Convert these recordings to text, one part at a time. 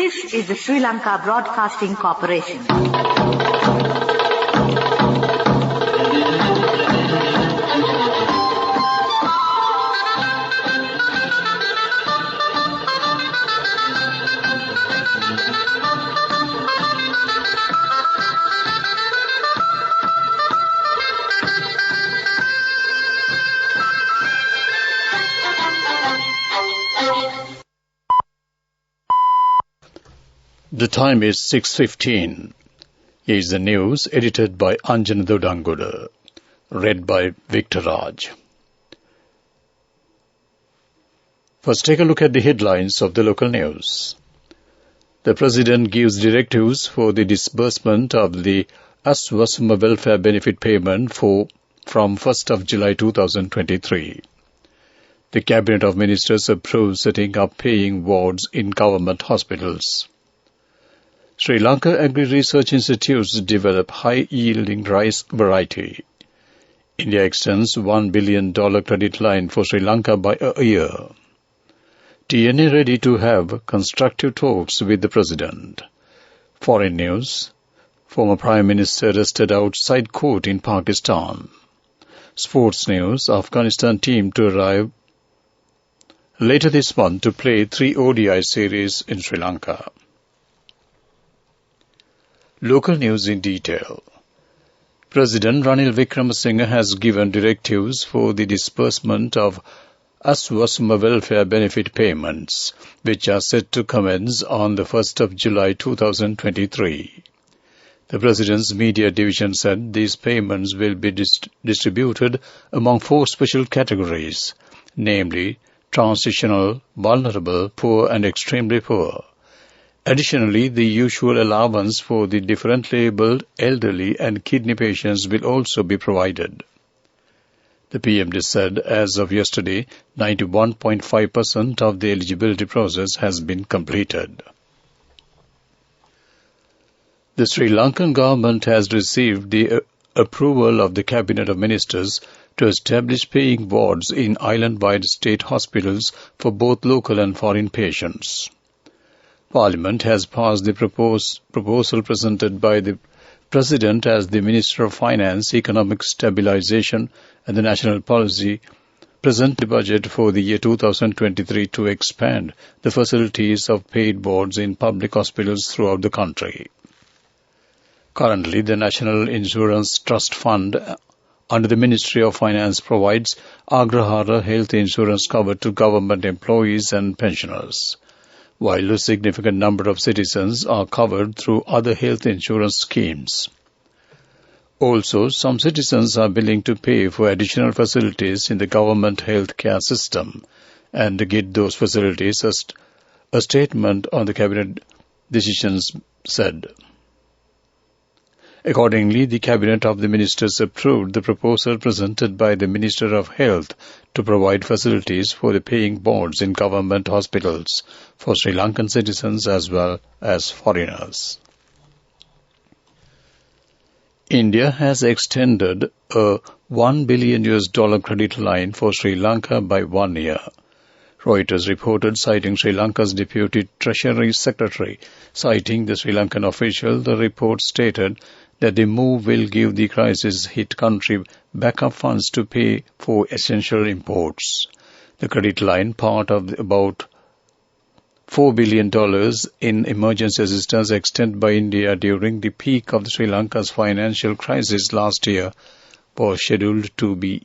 This is the Sri Lanka Broadcasting Corporation. The time is 6:15. Here is the news edited by Anjana Dodanguda, read by Victor Raj. First, take a look at the headlines of the local news. The President gives directives for the disbursement of the Aswasuma welfare benefit payment from 1st of July 2023. The Cabinet of Ministers approves setting up paying wards in government hospitals. Sri Lanka Agri-Research Institutes develop high-yielding rice variety. India extends $1 billion credit line for Sri Lanka by a year. TNA ready to have constructive talks with the President. Foreign news. Former Prime Minister arrested outside court in Pakistan. Sports news. Afghanistan team to arrive later this month to play 3 ODI series in Sri Lanka. Local news in detail. President Ranil Wickremesinghe has given directives for the disbursement of Aswasuma welfare benefit payments, which are set to commence on the 1st of July 2023. The President's media division said these payments will be distributed among 4 special categories, namely transitional, vulnerable, poor and extremely poor. Additionally, the usual allowance for the differently abled, elderly and kidney patients will also be provided. The PMD said as of yesterday, 91.5% of the eligibility process has been completed. The Sri Lankan government has received the approval of the Cabinet of Ministers to establish paying wards in island-wide state hospitals for both local and foreign patients. Parliament has passed the proposal presented by the President as the Minister of Finance, Economic Stabilisation and the National Policy, present the budget for the year 2023 to expand the facilities of paid wards in public hospitals throughout the country. Currently, the National Insurance Trust Fund under the Ministry of Finance provides Agrahara health insurance cover to government employees and pensioners, while a significant number of citizens are covered through other health insurance schemes. Also, some citizens are willing to pay for additional facilities in the government health care system and get those facilities, a statement on the Cabinet decisions said. Accordingly, the Cabinet of the Ministers approved the proposal presented by the Minister of Health to provide facilities for the paying boards in government hospitals for Sri Lankan citizens as well as foreigners. India has extended a $1 billion credit line for Sri Lanka by 1 year. Reuters reported, citing Sri Lanka's Deputy Treasury Secretary. Citing the Sri Lankan official, the report stated that the move will give the crisis-hit country backup funds to pay for essential imports. The credit line, part of about $4 billion in emergency assistance extended by India during the peak of Sri Lanka's financial crisis last year, was scheduled to be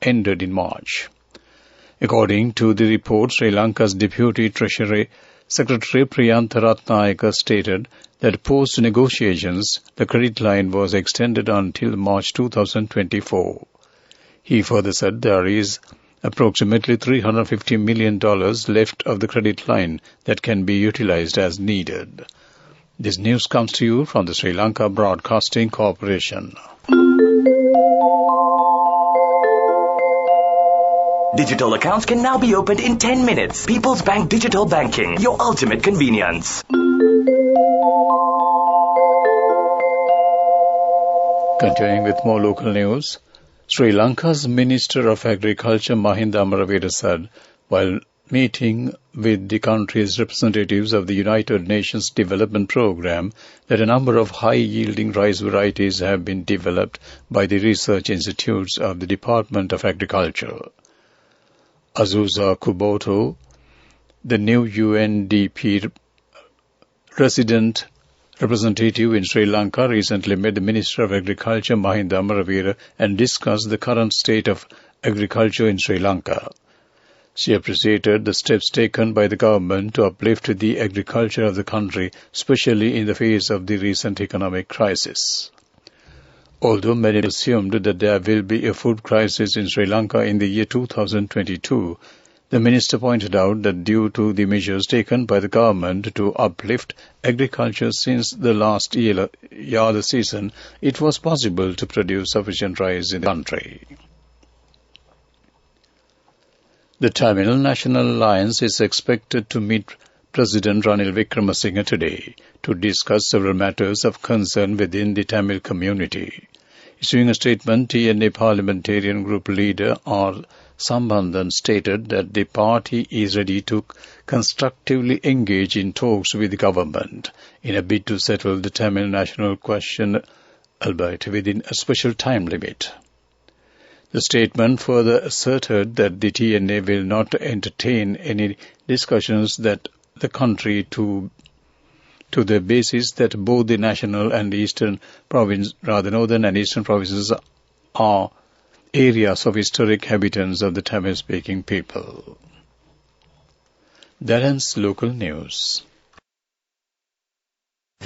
ended in March. According to the report, Sri Lanka's Deputy Treasury Secretary Priyantha Ratnayaka stated that post-negotiations, the credit line was extended until March 2024. He further said there is approximately $350 million left of the credit line that can be utilized as needed. This news comes to you from the Sri Lanka Broadcasting Corporation. Digital accounts can now be opened in 10 minutes. People's Bank Digital Banking, your ultimate convenience. Continuing with more local news, Sri Lanka's Minister of Agriculture Mahinda Amaravira said, while meeting with the country's representatives of the United Nations Development Programme that a number of high-yielding rice varieties have been developed by the research institutes of the Department of Agriculture. Azusa Kuboto, the new UNDP resident representative in Sri Lanka, recently met the Minister of Agriculture Mahinda Amaravira and discussed the current state of agriculture in Sri Lanka. She appreciated the steps taken by the government to uplift the agriculture of the country, especially in the face of the recent economic crisis. Although many assumed that there will be a food crisis in Sri Lanka in the year 2022, the minister pointed out that due to the measures taken by the government to uplift agriculture since the last year the season, it was possible to produce sufficient rice in the country. The Tamil National Alliance is expected to meet President Ranil Wickremesinghe today to discuss several matters of concern within the Tamil community. Issuing a statement, TNA parliamentarian group leader R. Sambandhan stated that the party is ready to constructively engage in talks with the government in a bid to settle the Tamil national question, albeit within a special time limit. The statement further asserted that the TNA will not entertain any discussions that the country to the basis that both the national and eastern province, northern and eastern provinces are areas of historic habitants of the Tamil-speaking people. That ends local news.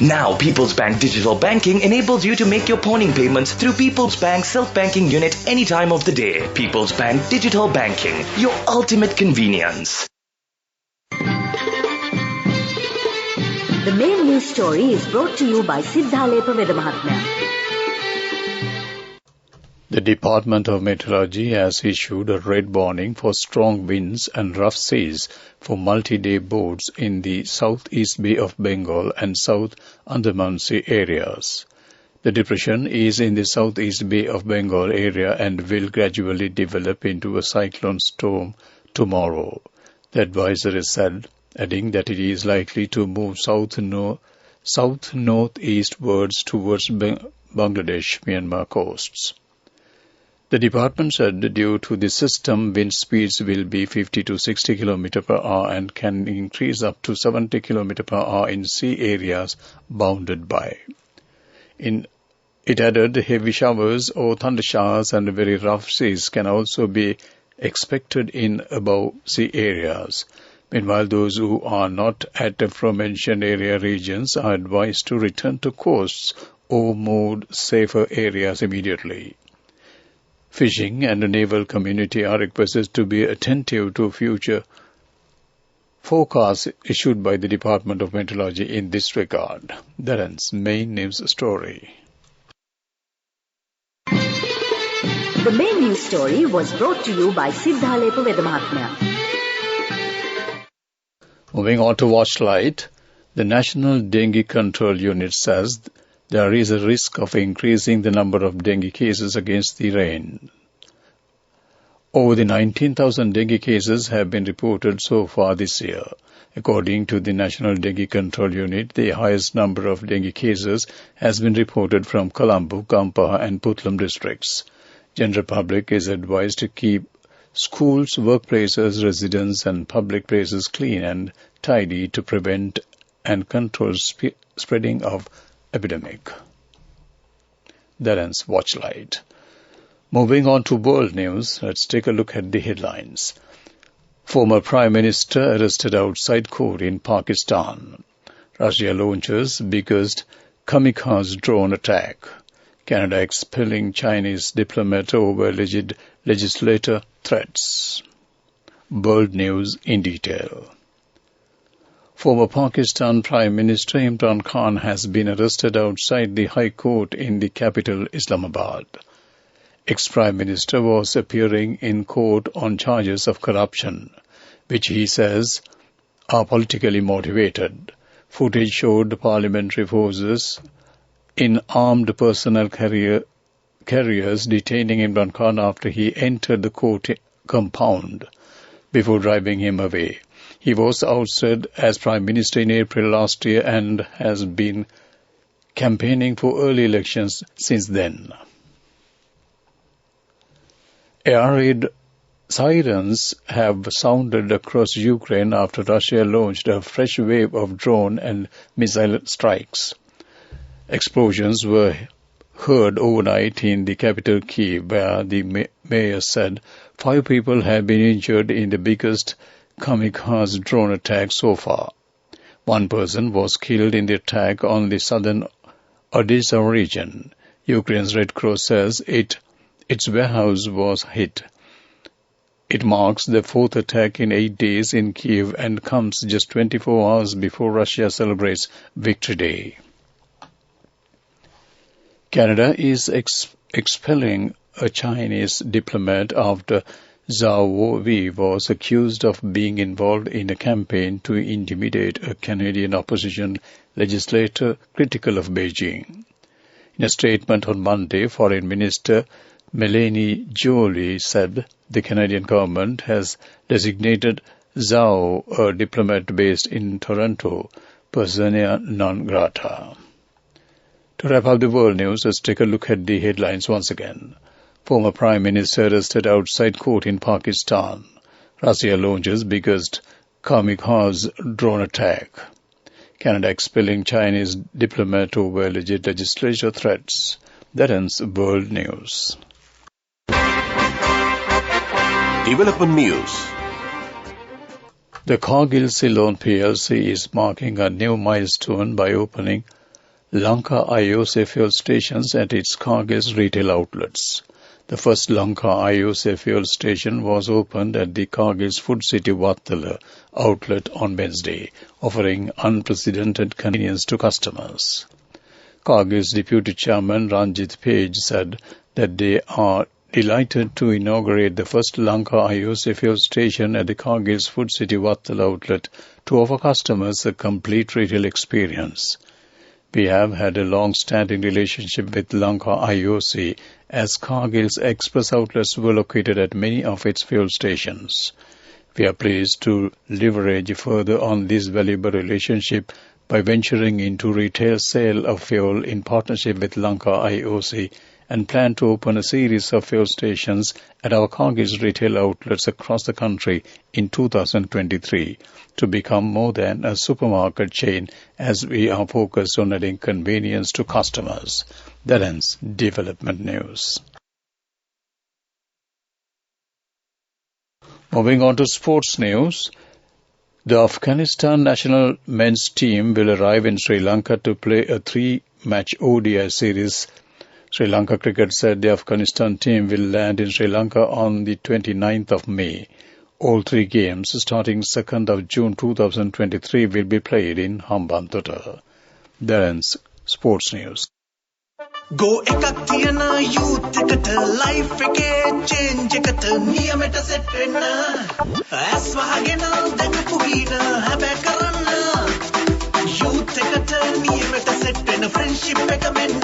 Now, People's Bank Digital Banking enables you to make your pawning payments through People's Bank Self-Banking Unit any time of the day. People's Bank Digital Banking, your ultimate convenience. The main news story is brought to you by Siddhalepa Vedamahatmya. The Department of Meteorology has issued a red warning for strong winds and rough seas for multi-day boats in the southeast Bay of Bengal and South Andaman Sea areas. The depression is in the southeast Bay of Bengal area and will gradually develop into a cyclone storm tomorrow, the advisory said, adding that it is likely to move south-northeastwards towards Bangladesh-Myanmar coasts. The department said due to the system, wind speeds will be 50 to 60 km per hour and can increase up to 70 km per hour in sea areas bounded by. It added heavy showers or thunder showers and very rough seas can also be expected in above sea areas. Meanwhile, those who are not at aforementioned area regions are advised to return to coasts or more safer areas immediately. Fishing and the naval community are requested to be attentive to future forecasts issued by the Department of Meteorology in this regard. That ends main news story. The main news story was brought to you by Siddhalepa Vedamahatmya. Moving on to Watchlight, the National Dengue Control Unit says there is a risk of increasing the number of dengue cases against the rain. Over the 19,000 dengue cases have been reported so far this year. According to the National Dengue Control Unit, the highest number of dengue cases has been reported from Colombo, Kampah and Putlam districts. General public is advised to keep schools, workplaces, residence and public places clean and tidy to prevent and control spreading of epidemic. That ends Watchlight. Moving on to world news, let's take a look at the headlines. Former Prime Minister arrested outside court in Pakistan. Russia launches biggest kamikaze drone attack. Canada expelling Chinese diplomat over alleged legislator threats. World news in detail. Former Pakistan Prime Minister Imran Khan has been arrested outside the High Court in the capital Islamabad. Ex-Prime Minister was appearing in court on charges of corruption, which he says are politically motivated. Footage showed parliamentary forces in armed personnel carriers detaining Imran Khan after he entered the court compound. before driving him away. He was ousted as Prime Minister in April last year and has been campaigning for early elections since then. Air raid sirens have sounded across Ukraine after Russia launched a fresh wave of drone and missile strikes. Explosions were heard overnight in the capital Kyiv, where the mayor said 5 people have been injured in the biggest kamikaze drone attack so far. 1 person was killed in the attack on the southern Odessa region. Ukraine's Red Cross says its warehouse was hit. It marks the 4th attack in 8 days in Kyiv and comes just 24 hours before Russia celebrates Victory Day. Canada is expelling a Chinese diplomat after Zhao Wei was accused of being involved in a campaign to intimidate a Canadian opposition legislator critical of Beijing. In a statement on Monday, Foreign Minister Melanie Joly said the Canadian government has designated Zhao a diplomat based in Toronto, persona non grata. To wrap up the world news, let's take a look at the headlines once again. Former Prime Minister arrested outside court in Pakistan. Russia launches biggest kamikaze drone attack. Canada expelling Chinese diplomat over alleged legislature threats. That ends world news. Development news. The Cargill Ceylon plc is marking a new milestone by opening Lanka IOC fuel stations at its Cargill's retail outlets. The first Lanka IOC fuel station was opened at the Cargill's Food City Wattala outlet on Wednesday, offering unprecedented convenience to customers. Cargill's Deputy Chairman Ranjit Page said that they are delighted to inaugurate the first Lanka IOC fuel station at the Cargill's Food City Wattala outlet to offer customers a complete retail experience. We have had a long-standing relationship with Lanka IOC as Cargill's express outlets were located at many of its fuel stations. We are pleased to leverage further on this valuable relationship by venturing into retail sale of fuel in partnership with Lanka IOC and plan to open a series of fuel stations at our Cargill's retail outlets across the country in 2023 to become more than a supermarket chain as we are focused on adding convenience to customers. That ends development news. Moving on to sports news. The Afghanistan national men's team will arrive in Sri Lanka to play a 3-match ODI series. Sri Lanka Cricket said the Afghanistan team will land in Sri Lanka on the 29th of May. All 3 games, starting 2nd of June 2023, will be played in Hambantota. That ends sports news. Go ekak thiyana youth eකට life එකේ change එකට නියමෙට set වෙන්න ඇස් වහගෙන දැකපු ගීන හැබැ කරන්න youth එකට නියමෙට set වෙන friendship එක මෙන්න.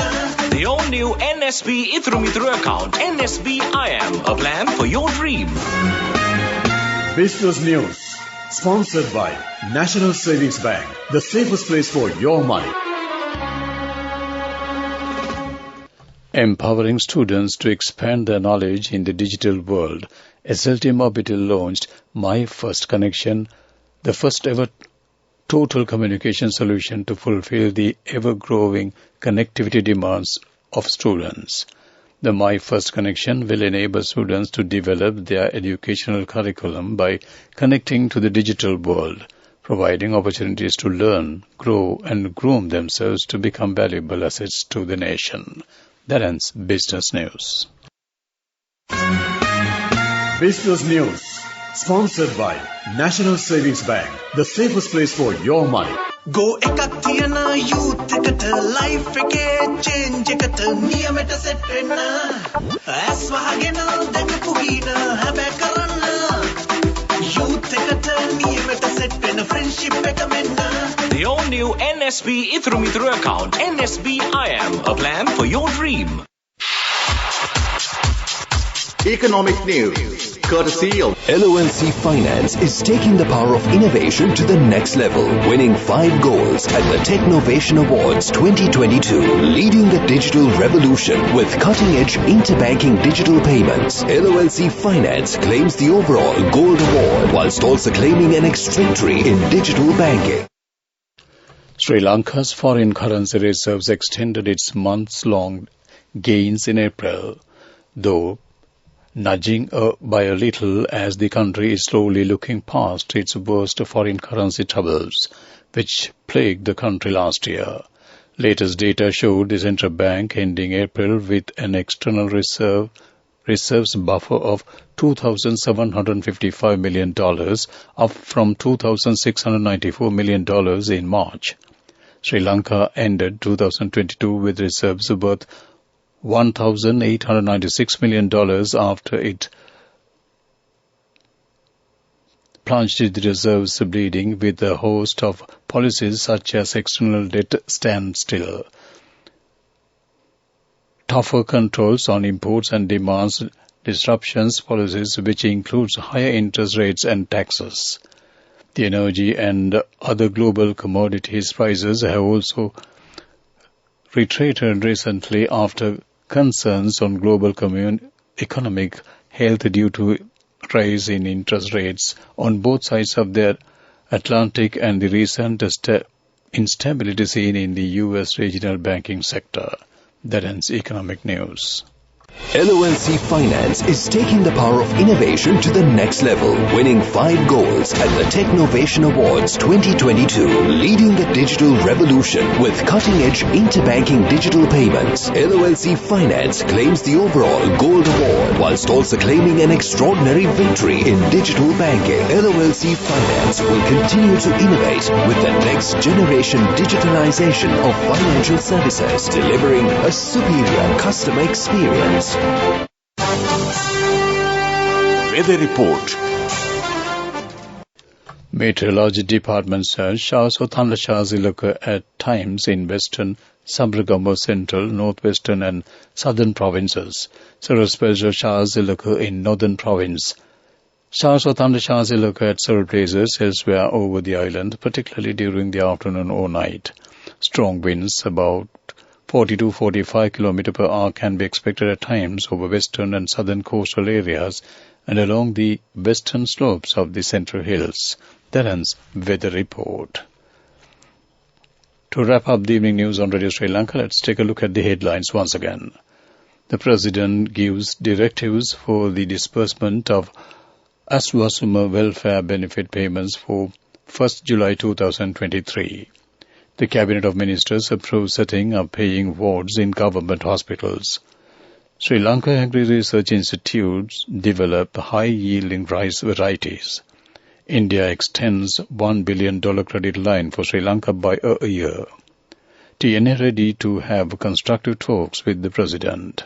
The all-new NSB Ithru account, NSB IM, a plan for your dream. Business news. Sponsored by National Savings Bank, the safest place for your money. Empowering students to expand their knowledge in the digital world, SLT Mobitel launched My First Connection, the first ever total communication solution to fulfill the ever-growing connectivity demands of students. The My First Connection will enable students to develop their educational curriculum by connecting to the digital world, providing opportunities to learn, grow, and groom themselves to become valuable assets to the nation. That ends business news. Business news. Sponsored by National Savings Bank, the safest place for your money. Go ekak thiyana youth එකට life එකේ change එකට නියමෙට set වෙන්න ඇස් වහගෙන දැකපු ගීන හැබැ කරන්න youth එකට නියමෙට set වෙන friendship එක මෙන්න. The all-new NSB Ithru account, NSB IM, a plan for your dream. Economic news, courtesy of LOLC Finance is taking the power of innovation to the next level, winning 5 golds at the Technovation Awards 2022, leading the digital revolution with cutting-edge interbanking digital payments. LOLC Finance claims the overall gold award whilst also claiming an extra victory in digital banking. Sri Lanka's foreign currency reserves extended its months-long gains in April, though nudging by a little as the country is slowly looking past its worst foreign currency troubles, which plagued the country last year. Latest data showed the central bank ending April with an external reserves buffer of $2,755 million, up from $2,694 million in March. Sri Lanka ended 2022 with reserves worth $1,896 million after it plunged its reserves bleeding with a host of policies such as external debt standstill, tougher controls on imports and demands disruptions policies, which includes higher interest rates and taxes. The energy and other global commodities prices have also retreated recently after concerns on global economic health due to rise in interest rates on both sides of the Atlantic and the recent instability seen in the U.S. regional banking sector. That ends economic news. LOLC Finance is taking the power of innovation to the next level, winning 5 golds at the Technovation Awards 2022, leading the digital revolution with cutting-edge interbanking digital payments. LOLC Finance claims the overall gold award whilst also claiming an extraordinary victory in digital banking. LOLC Finance will continue to innovate with the next generation digitalization of financial services, delivering a superior customer experience. Weather report. Meteorology Department says showers or thundershowers will occur at times in western, Sabragamo, central, northwestern and southern provinces. Several special showers will occur in northern province. Showers or thundershowers will occur at several places elsewhere over the island, particularly during the afternoon or night. Strong winds, about 40 to 45 km per hour, can be expected at times over western and southern coastal areas and along the western slopes of the central hills. That ends weather report. To wrap up the evening news on Radio Sri Lanka, let's take a look at the headlines once again. The President gives directives for the disbursement of Aswasuma welfare benefit payments for 1st July 2023. The Cabinet of Ministers approved setting up paying wards in government hospitals. Sri Lanka Agri-Research Institutes develop high-yielding rice varieties. India extends $1 billion credit line for Sri Lanka by a year. TNA ready to have constructive talks with the President.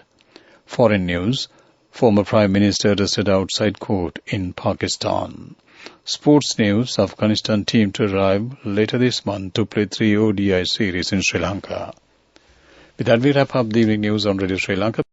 Foreign news. Former Prime Minister arrested outside court in Pakistan. Sports news. Afghanistan team to arrive later this month to play 3 ODI series in Sri Lanka. With that, we wrap up the evening news on Radio Sri Lanka.